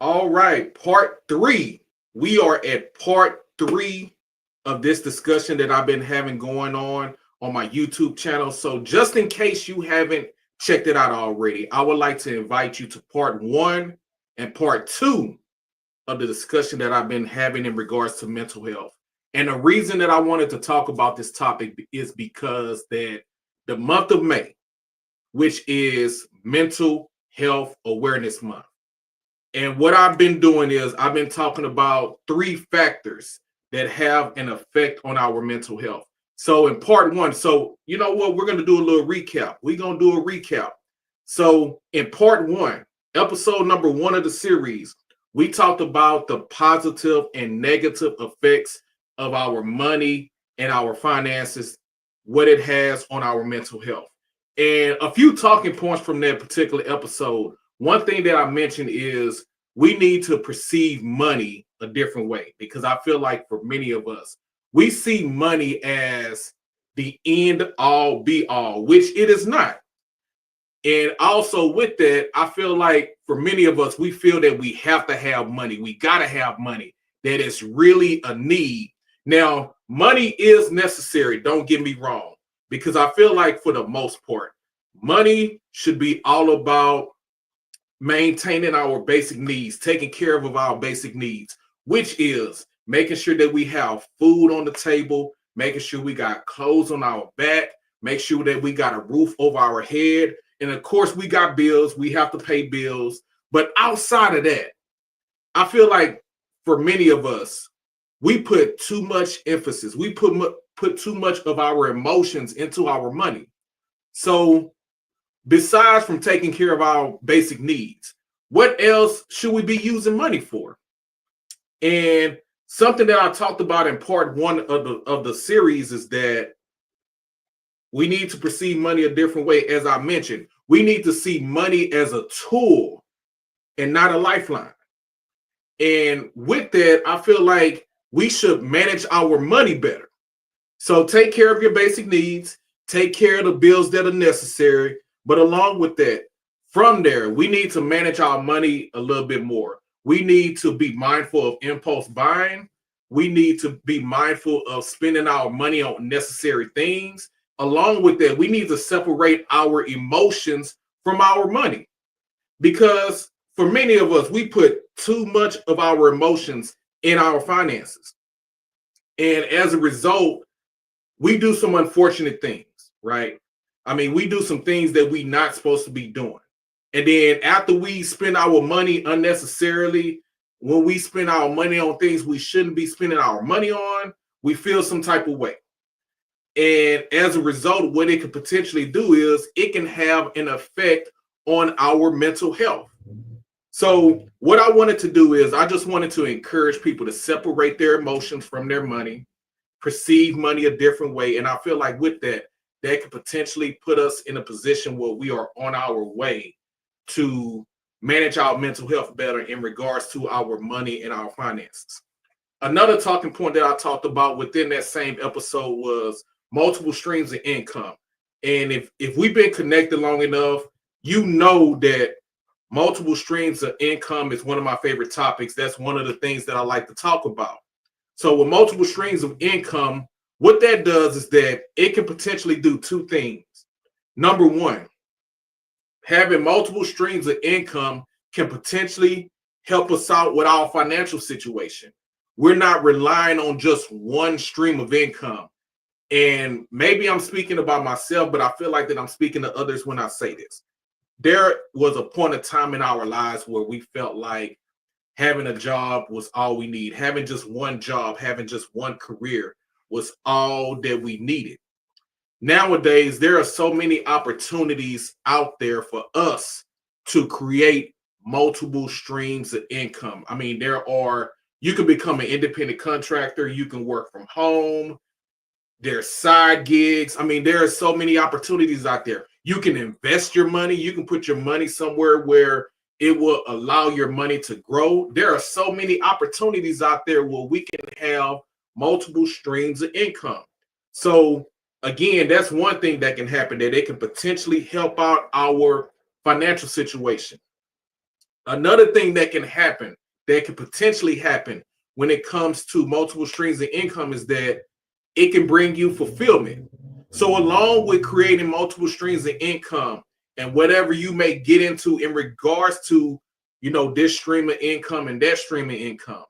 All right, part three. We are at part three of this discussion that I've been having going on my YouTube channel. So, just in case you haven't checked it out already, I would like to invite you to part one and part two of the discussion that I've been having in regards to mental health. And the reason that I wanted to talk about this topic is because that the month of May, which is Mental Health Awareness Month. And what I've been doing is I've been talking about three factors that have an effect on our mental health. So in part one, so you know what, we're going to do a little recap. We're going to do a recap. So in part one, episode number one of the series, we talked about the positive and negative effects of our money and our finances, what it has on our mental health. And a few talking points from that particular episode. One thing that I mentioned is we need to perceive money a different way, because I feel like for many of us, we see money as the end all be all, which it is not. And also with that, I feel like for many of us, we feel that we have to have money. We got to have money, that it's really a need. Now, money is necessary, don't get me wrong, because I feel like for the most part, money should be all about maintaining our basic needs, taking care of our basic needs, which is making sure that we have food on the table, making sure we got clothes on our back, make sure that we got a roof over our head. And of course, we got bills, we have to pay bills. But outside of that, I feel like for many of us, we put too much emphasis, we put too much of our emotions into our money. So besides from taking care of our basic needs, what else should we be using money for? And something that I talked about in part one of the series is that we need to perceive money a different way. As I mentioned, we need to see money as a tool and not a lifeline. And with that, I feel like we should manage our money better. So take care of your basic needs, take care of the bills that are necessary. But along with that, from there, we need to manage our money a little bit more. We need to be mindful of impulse buying. We need to be mindful of spending our money on necessary things. Along with that, we need to separate our emotions from our money, because for many of us, we put too much of our emotions in our finances. And as a result, we do some unfortunate things, right? I mean, we do some things that we not supposed to be doing. And then after we spend our money unnecessarily, when we spend our money on things we shouldn't be spending our money on, we feel some type of way. And as a result, what it could potentially do is it can have an effect on our mental health. So what I wanted to do is I just wanted to encourage people to separate their emotions from their money, perceive money a different way. And I feel like with that, that could potentially put us in a position where we are on our way to manage our mental health better in regards to our money and our finances. Another talking point that I talked about within that same episode was multiple streams of income. And if we've been connected long enough, you know that multiple streams of income is one of my favorite topics. That's one of the things that I like to talk about. So with multiple streams of income, what that does is that it can potentially do two things. Number one, having multiple streams of income can potentially help us out with our financial situation. We're not relying on just one stream of income. And maybe I'm speaking about myself, but I feel like that I'm speaking to others when I say this. There was a point of time in our lives where we felt like having a job was all we need. Having just one job, having just one career was all that we needed. Nowadays, there are so many opportunities out there for us to create multiple streams of income. I mean, you can become an independent contractor, you can work from home, there's side gigs. I mean, there are so many opportunities out there. You can invest your money, you can put your money somewhere where it will allow your money to grow. There are so many opportunities out there where we can have multiple streams of income. So again, that's one thing that can happen, that it can potentially help out our financial situation. Another thing that can happen, that can potentially happen when it comes to multiple streams of income, is that it can bring you fulfillment. So along with creating multiple streams of income and whatever you may get into in regards to, this stream of income and that stream of income,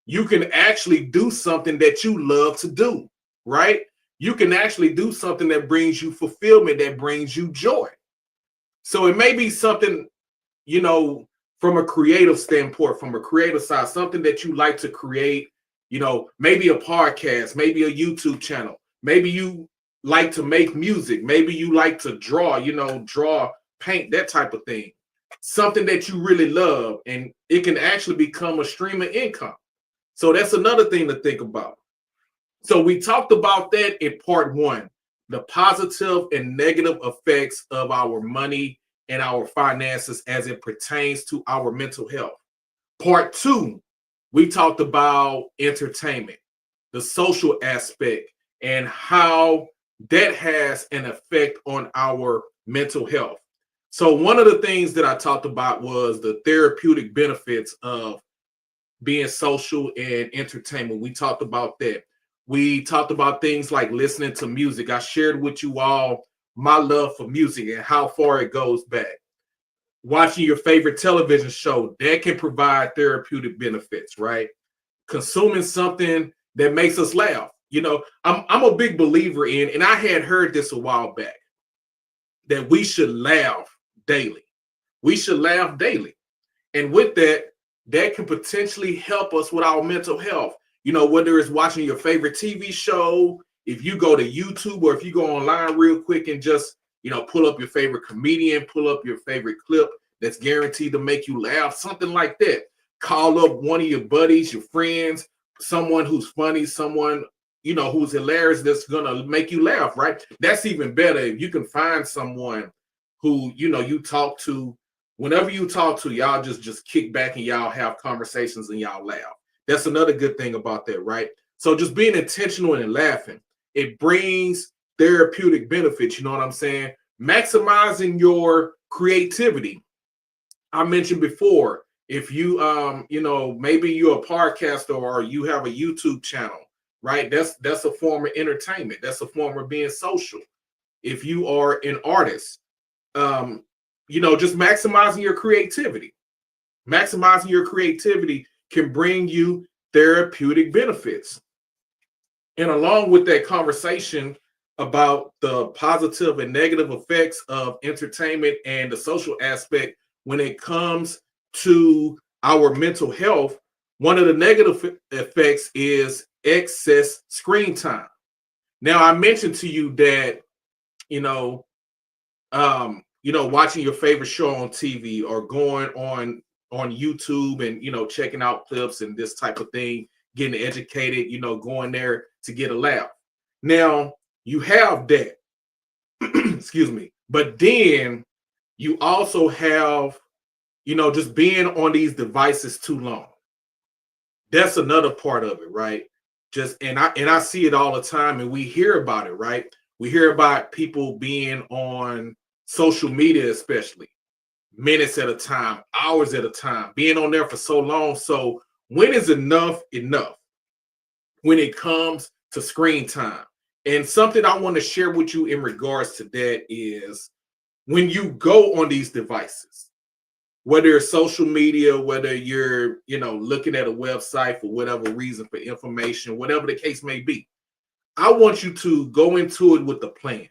you can actually do something that you love to do, right? You can actually do something that brings you fulfillment, that brings you joy. So it may be something, from a creative standpoint, from a creative side, something that you like to create, maybe a podcast, maybe a YouTube channel, maybe you like to make music, maybe you like to draw, paint, that type of thing. Something that you really love, and it can actually become a stream of income. So that's another thing to think about. So we talked about that in part 1, the positive and negative effects of our money and our finances as it pertains to our mental health. Part 2, we talked about entertainment, the social aspect, and how that has an effect on our mental health. So one of the things that I talked about was the therapeutic benefits of being social and entertainment. We talked about that. We talked about things like listening to music. I shared with you all my love for music and how far it goes back. Watching your favorite television show, that can provide therapeutic benefits, right? Consuming something that makes us laugh. I'm a big believer in, and I had heard this a while back, that we should laugh daily. We should laugh daily. And with that, that can potentially help us with our mental health. Whether it's watching your favorite TV show, if you go to YouTube, or if you go online real quick and just, pull up your favorite comedian, pull up your favorite clip that's guaranteed to make you laugh, something like that. Call up one of your buddies, your friends, someone who's funny, someone, who's hilarious, that's going to make you laugh, right? That's even better if you can find someone who, you talk to. Whenever you talk to, y'all just kick back and y'all have conversations and y'all laugh. That's another good thing about that, right? So just being intentional and laughing, it brings therapeutic benefits. You know what I'm saying? Maximizing your creativity. I mentioned before, if you, maybe you're a podcaster or you have a YouTube channel, right? That's a form of entertainment. That's a form of being social. If you are an artist, just maximizing your creativity. Maximizing your creativity can bring you therapeutic benefits. And along with that conversation about the positive and negative effects of entertainment and the social aspect when it comes to our mental health, one of the negative effects is excess screen time. Now, I mentioned to you that, watching your favorite show on TV or going on YouTube and, checking out clips and this type of thing, getting educated, going there to get a laugh. Now, you have that, excuse me, but then you also have, just being on these devices too long. That's another part of it, right? And I see it all the time, and we hear about it, right? We hear about people being on social media, especially minutes at a time, hours at a time, being on there for so long. So when is enough when it comes to screen time? And something I want to share with you in regards to that is when you go on these devices, whether it's social media, whether you're, looking at a website for whatever reason, for information, whatever the case may be, I want you to go into it with a plan.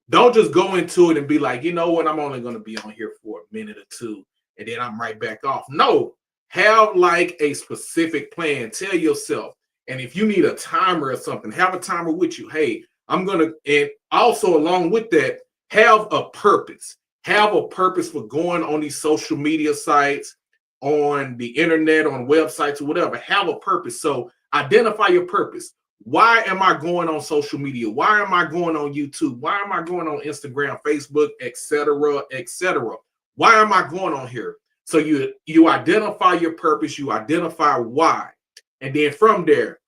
Don't just go into it and be like, you know what, I'm only going to be on here for a minute or two and then I'm right back off. No, have like a specific plan. Tell yourself. And if you need a timer or something, have a timer with you. Hey, and also along with that, have a purpose. Have a purpose for going on these social media sites, on the internet, on websites or whatever. Have a purpose. So identify your purpose. Why am I going on social media? Why am I going on YouTube? Why am I going on Instagram, Facebook, etc., etc.? Why am I going on here? So you identify your purpose, you identify why. And then from there,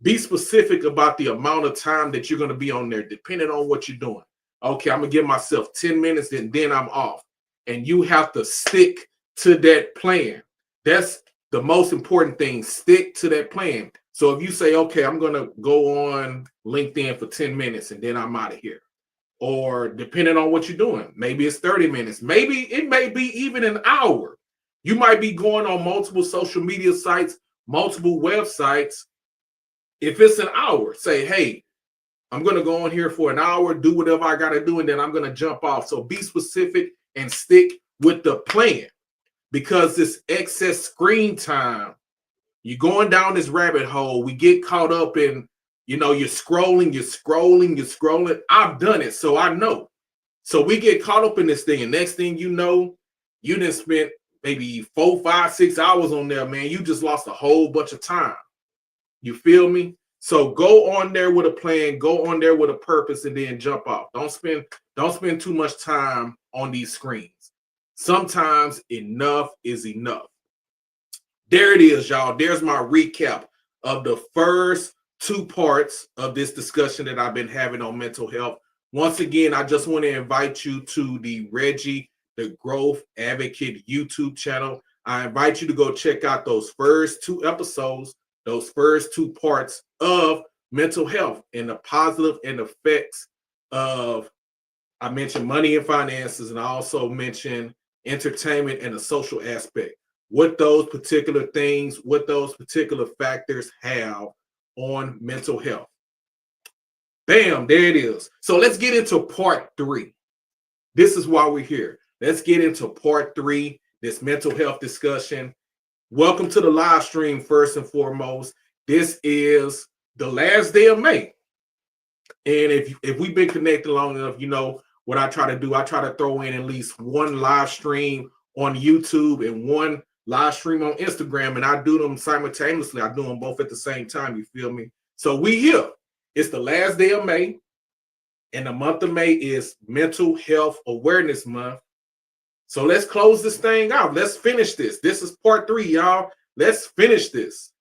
be specific about the amount of time that you're going to be on there, depending on what you're doing. Okay, I'm going to give myself 10 minutes and then I'm off. And you have to stick to that plan. That's the most important thing. Stick to that plan. So if you say, okay, I'm going to go on LinkedIn for 10 minutes and then I'm out of here. Or depending on what you're doing, maybe it's 30 minutes. Maybe it may be even an hour. You might be going on multiple social media sites, multiple websites. If it's an hour, say, hey, I'm going to go on here for an hour, do whatever I got to do, and then I'm going to jump off. So be specific and stick with the plan, because this excess screen time, you're going down this rabbit hole. We get caught up in, you're scrolling. I've done it, so I know. So we get caught up in this thing, and next thing you know, you done spent maybe 4, 5, 6 hours on there, man. You just lost a whole bunch of time. You feel me? So go on there with a plan, go on there with a purpose, and then jump off. Don't spend too much time on these screens. Sometimes enough is enough. There it is, y'all. There's my recap of the first 2 parts of this discussion that I've been having on mental health. Once again, I just want to invite you to the Reggie, the Growth Advocate YouTube channel. I invite you to go check out those first 2 episodes, those first 2 parts of mental health and the positive and effects of, I mentioned money and finances, and I also mentioned entertainment and the social aspect. What those particular things, what those particular factors have on mental health. Bam, there it is. So let's get into part 3. This is why we're here. Let's get into part 3, this mental health discussion. Welcome to the live stream, first and foremost. This is the last day of May. And if we've been connected long enough, you know what I try to do. I try to throw in at least 1 live stream on YouTube and 1 live stream on Instagram, and I do them simultaneously. I do them both at the same time, you feel me? So we here. It's the last day of May, and the month of May is Mental Health Awareness Month. So let's close this thing out. Let's finish this. This is part 3, y'all. Let's finish this.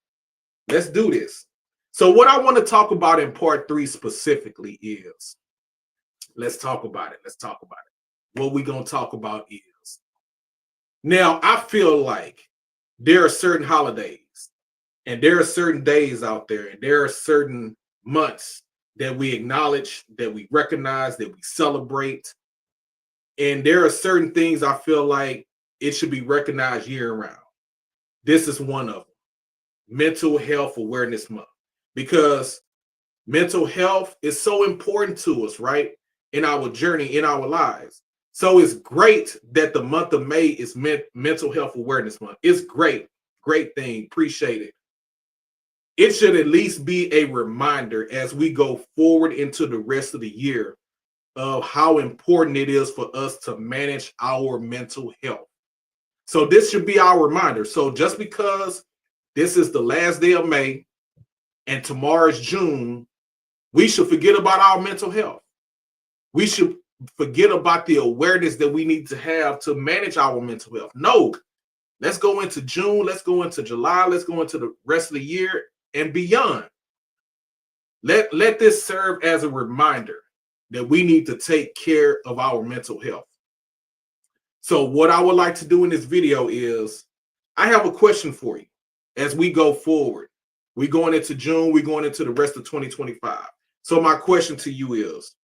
Let's do this. So what I want to talk about in part 3 specifically is, let's talk about it. What we're going to talk about is, now I feel like there are certain holidays and there are certain days out there and there are certain months that we acknowledge, that we recognize, that we celebrate. And there are certain things I feel like it should be recognized year round. This is one of them. Mental Health Awareness Month. Because mental health is so important to us, right? In our journey, in our lives. So it's great that the month of May is Mental Health Awareness Month. It's great. Great thing. Appreciate it. It should at least be a reminder as we go forward into the rest of the year of how important it is for us to manage our mental health. So this should be our reminder. So just because this is the last day of May and tomorrow's June, we should forget about our mental health. We should forget about the awareness that we need to have to manage our mental health. No, let's go into June, let's go into July, let's go into the rest of the year and beyond. Let this serve as a reminder that we need to take care of our mental health. So what I would like to do in this video is, I have a question for you as we go forward. We're going into June, we're going into the rest of 2025. So my question to you is,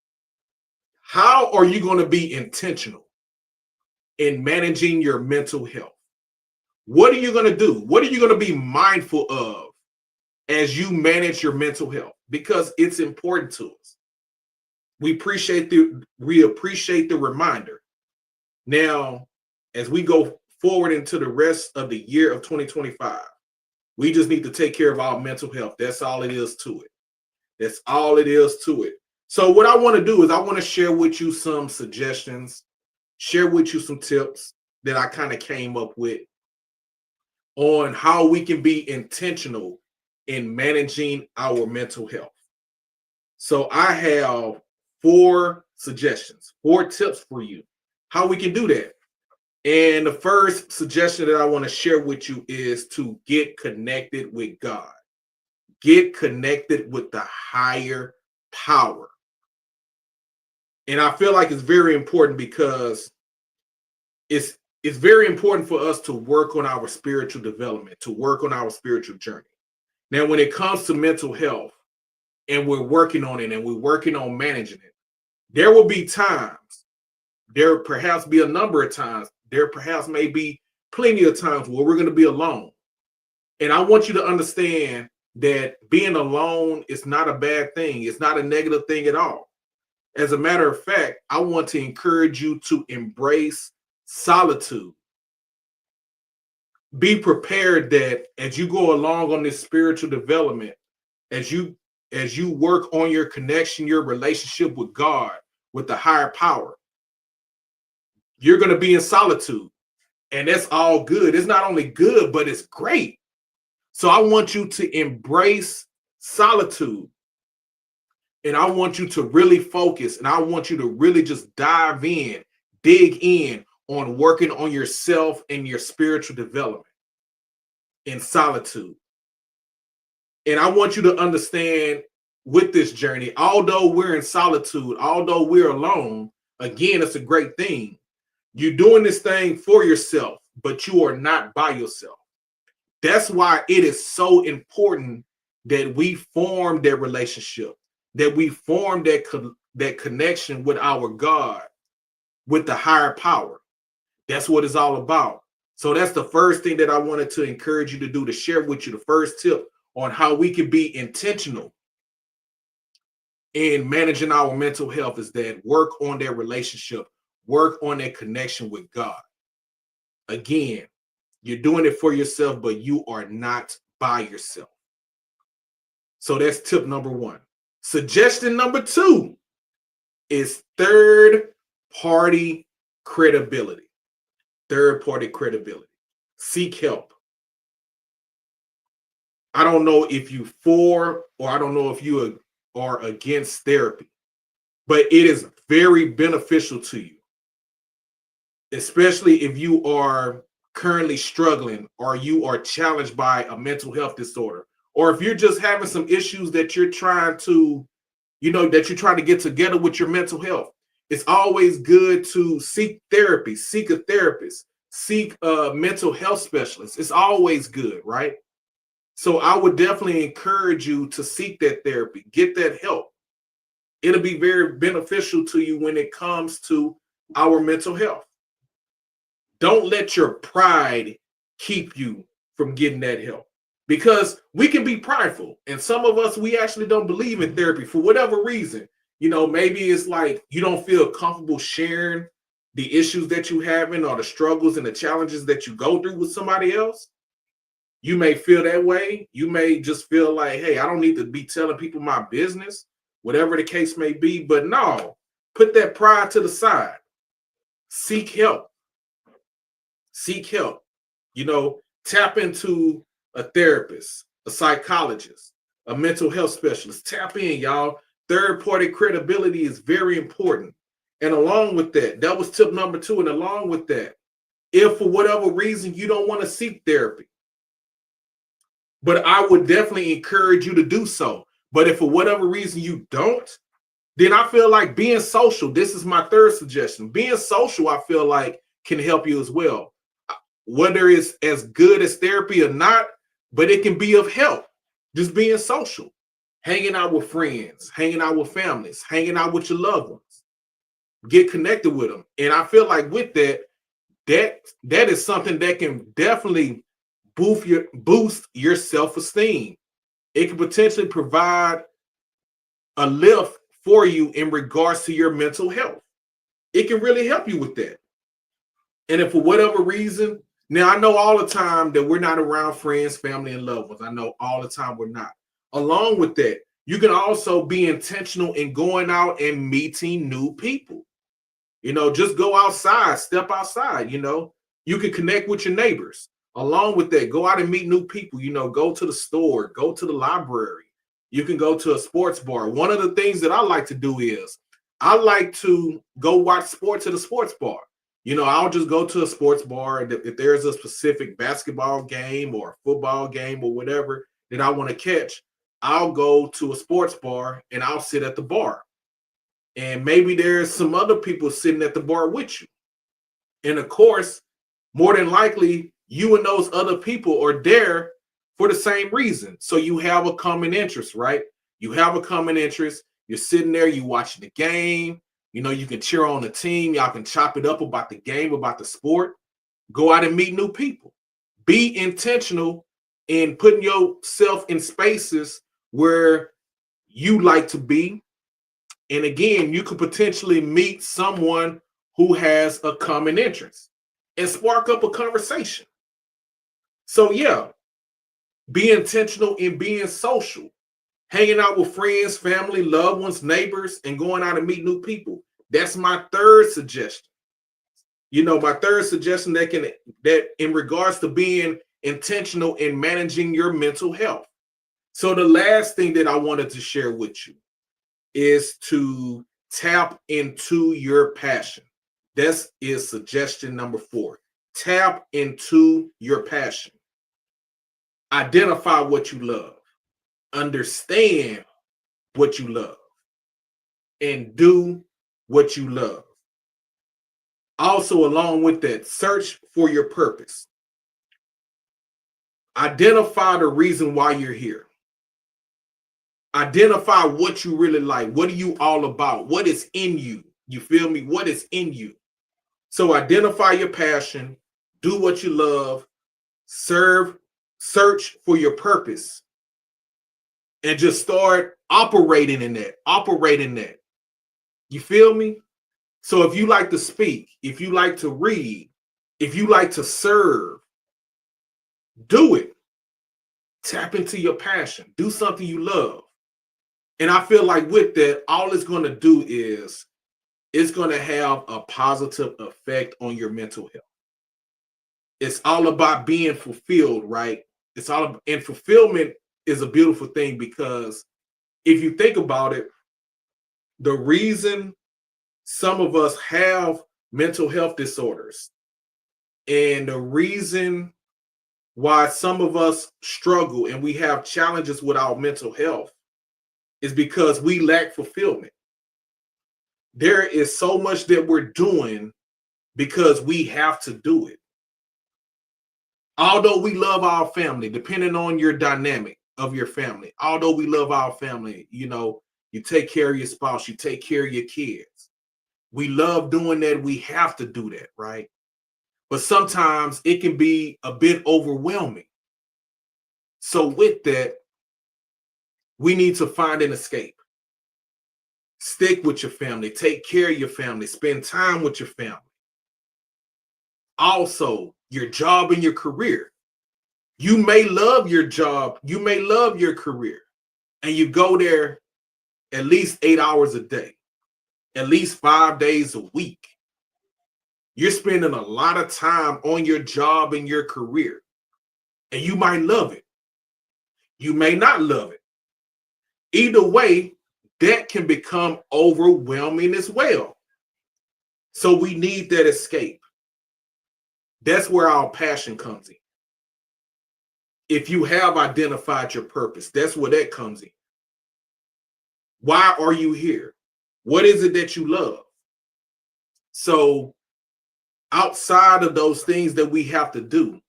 how are you going to be intentional in managing your mental health? What are you going to do? What are you going to be mindful of as you manage your mental health? Because it's important to us. We appreciate the reminder. Now, as we go forward into the rest of the year of 2025, we just need to take care of our mental health. That's all it is to it. That's all it is to it. So what I want to do is I want to share with you some suggestions, share with you some tips that I kind of came up with on how we can be intentional in managing our mental health. So I have 4 suggestions, 4 tips for you, how we can do that. And the first suggestion that I want to share with you is to get connected with God. Get connected with the higher power. And I feel like it's very important because it's it's very important for us to work on our spiritual development, to work on our spiritual journey. Now, when it comes to mental health, and we're working on it and we're working on managing it, there will be times, there perhaps be a number of times, there perhaps may be plenty of times where we're going to be alone. And I want you to understand that being alone is not a bad thing. It's not a negative thing at all. As a matter of fact, I want to encourage you to embrace solitude. Be prepared that as you go along on this spiritual development, as you work on your connection, your relationship with God, with the higher power, you're going to be in solitude. And that's all good. It's not only good, but it's great. So I want you to embrace solitude. And I want you to really focus. And I want you to really just dive in, dig in on working on yourself and your spiritual development in solitude. And I want you to understand with this journey, although we're in solitude, although we're alone, again, it's a great thing. You're doing this thing for yourself, but you are not by yourself. That's why it is so important that we form that relationship, that we form that connection with our God, with the higher power. That's what it's all about. So that's the first thing that I wanted to encourage you to do, to share with you, the first tip on how we can be intentional in managing our mental health, is that work on that relationship, work on that connection with God. Again, you're doing it for yourself, but you are not by yourself. So that's tip number one. Suggestion number two is third-party credibility. Third-party credibility. Seek help. I don't know if you for, or I don't know if you are against therapy, but it is very beneficial to you, especially if you are currently struggling or you are challenged by a mental health disorder, or if you're just having some issues that you're trying to, that you're trying to get together with your mental health. It's always good to seek therapy, seek a therapist, seek a mental health specialist. It's always good, right? So I would definitely encourage you to seek that therapy, get that help. It'll be very beneficial to you when it comes to our mental health. Don't let your pride keep you from getting that help, because we can be prideful. And some of us, we actually don't believe in therapy for whatever reason. Maybe it's like you don't feel comfortable sharing the issues that you having or the struggles and the challenges that you go through with somebody else. You may feel that way. You may just feel like, hey, I don't need to be telling people my business, whatever the case may be. But no, put that pride to the side. Seek help. Seek help. Tap into a therapist, a psychologist, a mental health specialist. Tap in, y'all. Third-party credibility is very important. And along with that, that was tip number two. And along with that, if for whatever reason you don't want to seek therapy, but I would definitely encourage you to do so. But if for whatever reason you don't, then I feel like being social, this is my third suggestion. Being social, I feel like, can help you as well. Whether it's as good as therapy or not, but it can be of help. Just being social, hanging out with friends, hanging out with families, hanging out with your loved ones. Get connected with them. And I feel like with that is something that can definitely boost your self-esteem. It can potentially provide a lift for you in regards to your mental health. It can really help you with that. And if for whatever reason, now I know all the time that we're not around friends, family, and loved ones. I know all the time we're not. Along with that, you can also be intentional in going out and meeting new people. Just go outside, step outside. You can connect with your neighbors. Along with that, go out and meet new people. Go to the store, go to the library. You can go to a sports bar. One of the things that I like to do is I like to go watch sports at a sports bar. I'll just go to a sports bar, and if there's a specific basketball game or a football game or whatever that I want to catch, I'll go to a sports bar and I'll sit at the bar. And maybe there's some other people sitting at the bar with you. And of course, more than likely you and those other people are there for the same reason. So you have a common interest, right? You have a common interest. You're sitting there, you watching the game. You know, you can cheer on the team. Y'all can chop it up about the game, about the sport. Go out and meet new people. Be intentional in putting yourself in spaces where you like to be. And again, you could potentially meet someone who has a common interest and spark up a conversation. So yeah, be intentional in being social, hanging out with friends, family, loved ones, neighbors, and going out and meet new people. That's my third suggestion. You know, my third suggestion that in regards to being intentional in managing your mental health. So the last thing that I wanted to share with you is to tap into your passion. This is suggestion number 4. Tap into your passion. Identify what you love. Understand what you love. And do what you love. Also, along with that, search for your purpose. Identify the reason why you're here. Identify what you really like. What are you all about? What is in you? You feel me? What is in you? So identify your passion, do what you love, search for your purpose, and just start operating in that. You feel me? So if you like to speak, if you like to read, if you like to serve, do it. Tap into your passion. Do something you love. And I feel like with that, all it's going to do is it's going to have a positive effect on your mental health. It's all about being fulfilled, right? And fulfillment is a beautiful thing, because if you think about it, the reason some of us have mental health disorders and the reason why some of us struggle and we have challenges with our mental health is because we lack fulfillment. There is so much that we're doing because we have to do it. Although we love our family, depending on your dynamic of your family, although we love our family, you know, you take care of your spouse, you take care of your kids. We love doing that. We have to do that, right? But sometimes it can be a bit overwhelming. So with that, we need to find an escape. Stick with your family, take care of your family, spend time with your family. Also, your job and your career. You may love your job, you may love your career, and you go there at least 8 hours a day, at least 5 days a week. You're spending a lot of time on your job and your career, and you might love it. You may not love it. Either way, that can become overwhelming as well. So we need that escape. That's where our passion comes in. If you have identified your purpose, that's where that comes in. Why are you here? What is it that you love? So outside of those things that we have to do,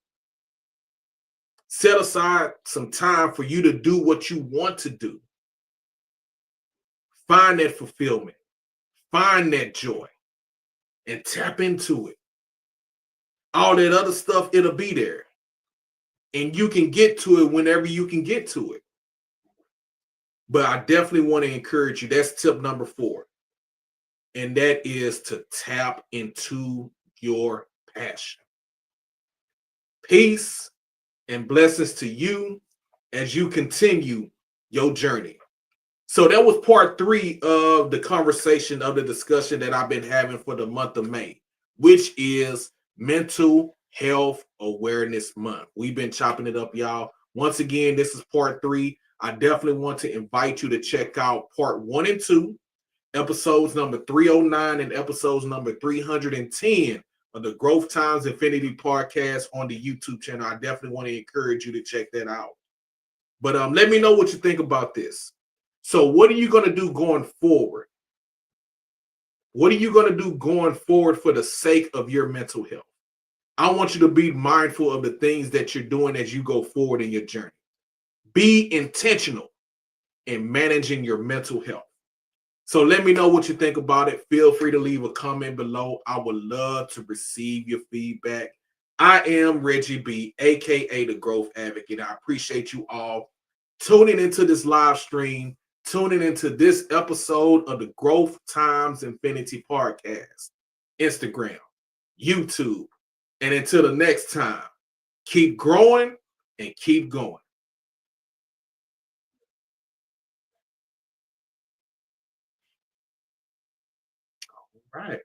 set aside some time for you to do what you want to do. Find that fulfillment, find that joy, and tap into it. All that other stuff, it'll be there. And you can get to it whenever you can get to it. But I definitely want to encourage you. That's tip number 4. And that is to tap into your passion. Peace and blessings to you as you continue your journey. So that was part 3 of the conversation, of the discussion that I've been having for the month of May, which is Mental Health Awareness Month. We've been chopping it up, y'all. Once again, this is part 3. I definitely want to invite you to check out part 1 and 2, episodes number 309 and episodes number 310 of the Growth Times Infinity podcast on the YouTube channel. I definitely want to encourage you to check that out. But let me know what you think about this. So what are you going to do going forward? What are you going to do going forward for the sake of your mental health? I want you to be mindful of the things that you're doing as you go forward in your journey. Be intentional in managing your mental health. So let me know what you think about it. Feel free to leave a comment below. I would love to receive your feedback. I am Reggie B, aka the Growth Advocate. I appreciate you all tuning into this live stream, tuning into this episode of the Growth Times Infinity podcast, Instagram, YouTube. And until the next time, keep growing and keep going. All right.